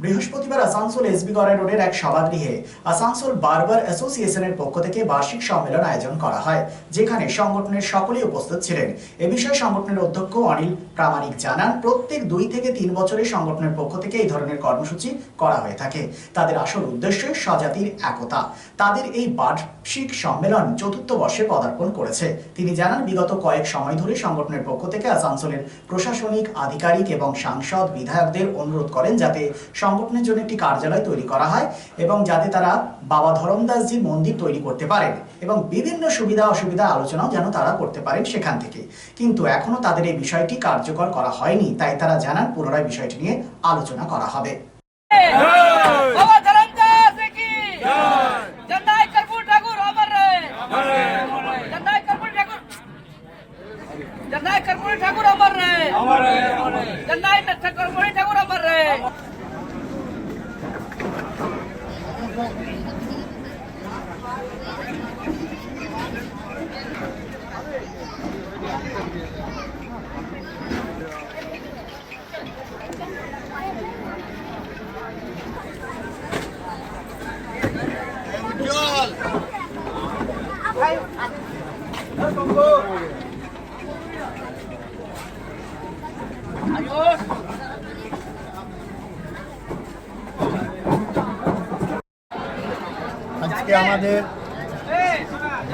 বৃহস্পতিবার আসানসোল এসবি গড়াই রোডের এক সভাগৃহে আসানসোল বারবার অ্যাসোসিয়েশনের পক্ষ থেকে বার্ষিক সম্মেলন আয়োজন করা হয়, যেখানে সংগঠনের সকলেই উপস্থিত ছিলেন। এ বিষয়ে সংগঠনের অধ্যক্ষ অনিল প্রামাণিক জানান, প্রত্যেক 2 থেকে 3 বছরে সংগঠনের পক্ষ থেকে এই ধরনের কর্মসূচি করা হয়ে থাকে। তাদের আসল উদ্দেশ্য স্বজাতির একতা। তাদের এই বার্ষিক সম্মেলন 4র্থ বর্ষে পদার্পণ করেছে। তিনি জানান, বিগত কয়েক সময় ধরে সংগঠনের পক্ষ থেকে আসানসোলের প্রশাসনিক আধিকারিক এবং সাংসদ বিধায়কদের অনুরোধ করেন যাতে সংগঠনের জন্য একটি কার্যালয় তৈরি করা হয় এবং যাতে তারা বাবা ধরমদাসজির মন্দির তৈরি করতে পারেন এবং বিভিন্ন সুবিধা অসুবিধা আলোচনাও যেন তারা করতে পারেন সেখান থেকে। কিন্তু এখনো তাদের এই বিষয়টি কার্যকর করা হয়নি, তাই তারা জানান পুনরায় বিষয়টি নিয়ে আলোচনা করা হবে। ঠাকুর আমার রে, ঠাকুর আমার রে। আজকে আমাদের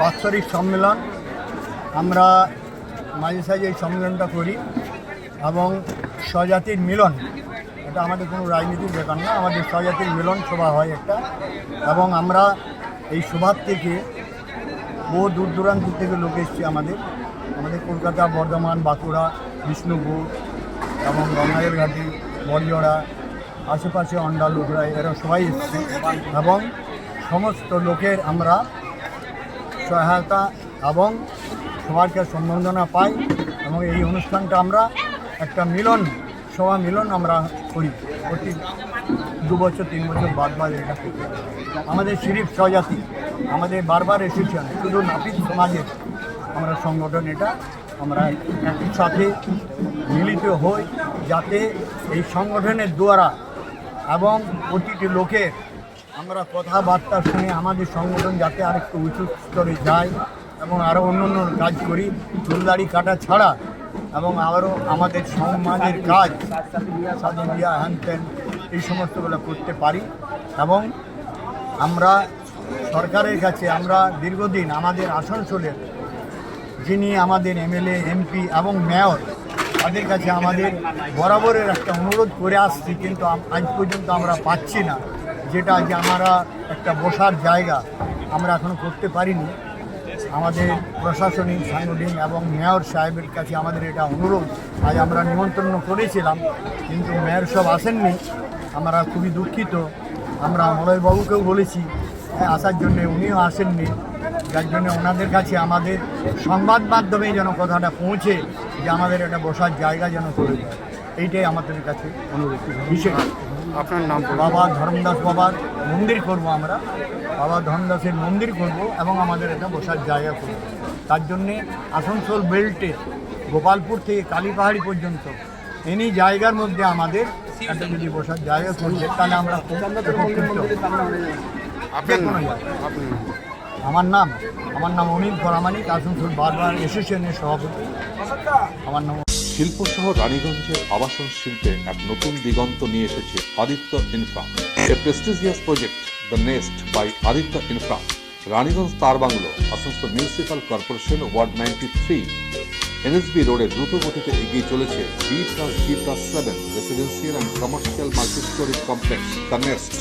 বাৎসরিক সম্মেলন। আমরা মাঝে সাঝে এই সম্মেলনটা করি এবং স্বজাতির মিলন, এটা আমাদের কোনো রাজনীতির ব্যাপার না, আমাদের স্বজাতির মিলন সভা হয় একটা। এবং আমরা এই সভার থেকে বহু দূর দূরান্ত থেকে লোক এসছে আমাদের কলকাতা, বর্ধমান, বাঁকুড়া, বিষ্ণুপুর এবং গঙ্গাজল ঘাটি, বড়জোড়া, আশেপাশে অন্ডা লোকরা, এরা সবাই এসছে এবং সমস্ত লোকের আমরা সহায়তা এবং সবাইকে সম্বর্ধনা পাই। এবং এই অনুষ্ঠানটা আমরা একটা সভা মিলন আমরা করি প্রতি 2 বছর 3 বছর বাদ এটা করি। আমাদের সিরিফ স্বজাতি, আমাদের বারবার এসেছেন, শুধু নাপিত সমাজের আমরা সংগঠন, এটা আমরা একই সাথে মিলিত হই যাতে এই সংগঠনের দ্বারা এবং প্রতিটি লোকের আমরা কথাবার্তা শুনে আমাদের সংগঠন যাতে আরেকটু উঁচু স্তরে যায় এবং আরও অন্য কাজ করি, চুলদাড়ি কাটা ছাড়া এবং আরও আমাদের সমাজের কাজ, শাদী বিয়া হ্যান ত্যান এই সমস্তগুলো করতে পারি। এবং আমরা সরকারের কাছে আমরা দীর্ঘদিন আমাদের আসানসোলের যিনি আমাদের এমএলএ, এমপি এবং মেয়র, তাদের কাছে আমাদের বরাবরের একটা অনুরোধ করে আসছি, কিন্তু আজ পর্যন্ত আমরা পাচ্ছি না, যেটা যে আমরা একটা বসার জায়গা আমরা এখনও করতে পারিনি। আমাদের প্রশাসনিক, সাংগঠনিক এবং মেয়র সাহেবের কাছে আমাদের এটা অনুরোধ। আজ আমরা নিমন্ত্রণ করেছিলাম কিন্তু মেয়র সব আসেননি, আমরা খুবই দুঃখিত। আমরা মলয়বাবুকেও বলেছি আসার জন্যে, উনিও আসেননি, যার জন্য ওনাদের কাছে আমাদের সংবাদ মাধ্যমে যেন কথাটা পৌঁছে যে আমাদের একটা বসার জায়গা যেন করে দেয়, এইটাই আমাদের কাছে অনুরোধ। বিশেষ আপনার নাম? বাবা ধর্মদাস বাবার মন্দির করব, আমরা বাবা ধর্মদাসের মন্দির করব এবং আমাদের একটা বসার জায়গা করব। তার জন্যে আসানসোল বেল্টে গোপালপুর থেকে কালীপাহাড়ি পর্যন্ত এনি জায়গার মধ্যে আমাদের একটা যদি বসার জায়গা করবে তাহলে আমরা আমার নাম অনিল প্রামাণিক, আসানসোল বারবার অ্যাসোসিয়েশনের সভাপতি। আমার নাম শিল্পসহ রানীগঞ্জের আবাসন শিল্পে এক নতুন দিগন্ত নিয়ে এসেছে Aditya Infra, a prestigious project the nest by Aditya Infra. Raniganj তার bungalow, Asansol municipal corporation, ward 93, NSB রোডে দ্রুত গতিতে এগিয়ে চলেছে B+G+7 residential and commercial multi storey complex the nest.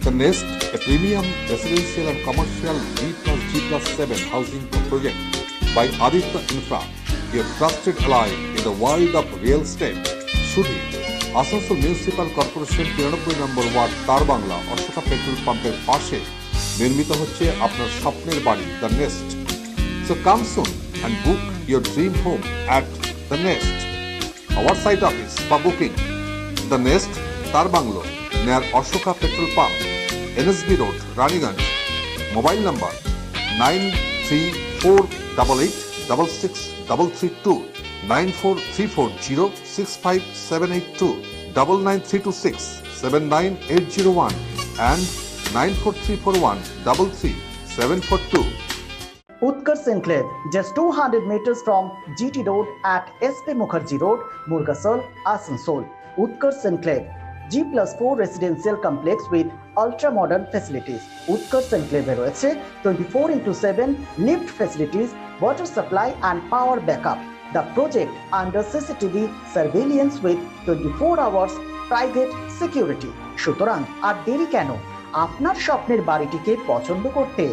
The Nest, a premium residential and commercial B+G+7 housing project by Aditya Infra, your trusted ally in the world of real estate. Shudhi, Asansol Municipal Corporation 93 number word তারবাংলা Ashoka petrol পাম্পের পাশে নির্মিত হচ্ছে আপনার স্বপ্নের বাড়ি the nest. So come soon and book your dream home at the Nest. Our site office for booking the Nest Tarbanglo near Ashoka Petrol Pump, NSB Road, Raniganj. Mobile number 9348866332, 9434065782, 99326 79801 and 94341 Utkarsh Enclave, just 200 meters from GT Road at SP Mukherjee Road, Murgasol, Asansol. Utkarsh Enclave, G+4 residential complex with ultra-modern facilities. Utkarsh Enclave রয়েছে 24/7 lift facilities, water supply and power backup. The project under CCTV surveillance with 24 hours private security. সুতরাং আর দেরি কেন? আপনার স্বপ্নের বাড়িটিকে পছন্দ করতে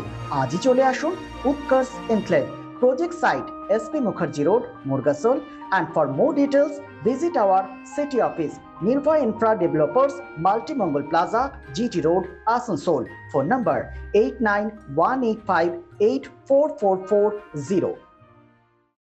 আজই চলে আসুন Utkarsh enclave, project site SP Mukherjee Road, Murgasol, and for more details visit our city office, Nirbhay Infra Developers, Multi-Mongol Plaza, GT Road, Asansol. Phone number 8918584440.